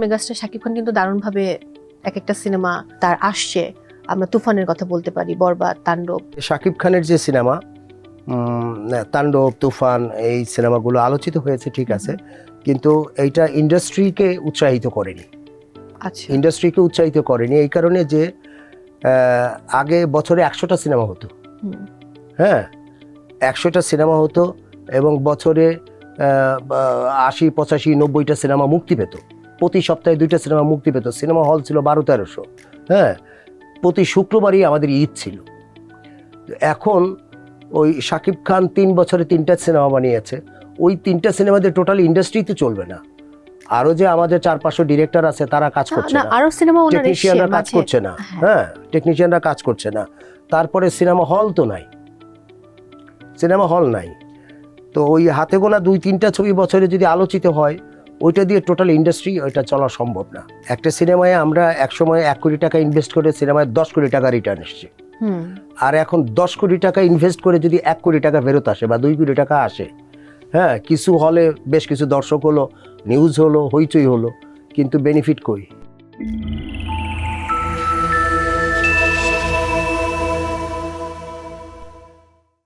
Megastar Shakib Khan কিন্তু দারুণভাবে এক একটা সিনেমা তার আসছে। আমরা তুফানের কথা বলতে পারি, বরবাদ, তাণ্ডব। শাকিব খানের যে সিনেমা তাণ্ডব, তুফান, এই সিনেমাগুলো আলোচিত হয়েছে ঠিক আছে, কিন্তু এইটা ইন্ডাস্ট্রিকে উৎসাহিত করেনি। আচ্ছা, ইন্ডাস্ট্রিকে উৎসাহিত করেনি এই কারণে যে আগে বছরে 100টা সিনেমা হতো। হ্যাঁ, 100টা সিনেমা হতো এবং বছরে 80, 85, 90টা সিনেমা মুক্তি পেত। প্রতি সপ্তাহে 2টা সিনেমা মুক্তি পেত। সিনেমা হল ছিল 1200-1300। হ্যাঁ, প্রতি শুক্রবারই আমাদের ঈদ ছিল। এখন ওই শাকিব খান 3 বছরে 3টা সিনেমা বানিয়েছে। ওই 3টা সিনেমাতে টোটাল ইন্ডাস্ট্রিতে চলবে না। আরও যে আমাদের 4-500 ডিরেক্টর আছে তারা কাজ করছে না, আরো সিনেমা ওনার টেকনিশিয়ানরা কাজ করছে না। হ্যাঁ, টেকনিশিয়ানরা কাজ করছে না। তারপরে সিনেমা হল তো নাই, সিনেমা হল নাই। তো ওই হাতে গোনা 2-3টা ছবি বছরে যদি আলোচিত হয়, ওইটা দিয়ে টোটাল ইন্ডাস্ট্রি ওইটা চলা সম্ভব না। একটা সিনেমায় আমরা একসময় 1 কোটি টাকা ইনভেস্ট করে সিনেমায় 10 কোটি টাকা রিটার্ন এসছে। আর এখন 10 কোটি টাকা ইনভেস্ট করে যদি 1 কোটি টাকা ফেরত আসে বা 2 কোটি টাকা আসে, হ্যাঁ, কিছু হলে বেশ কিছু দর্শক হলো, নিউজ হলো, হইচই হলো, কিন্তু বেনিফিট কই?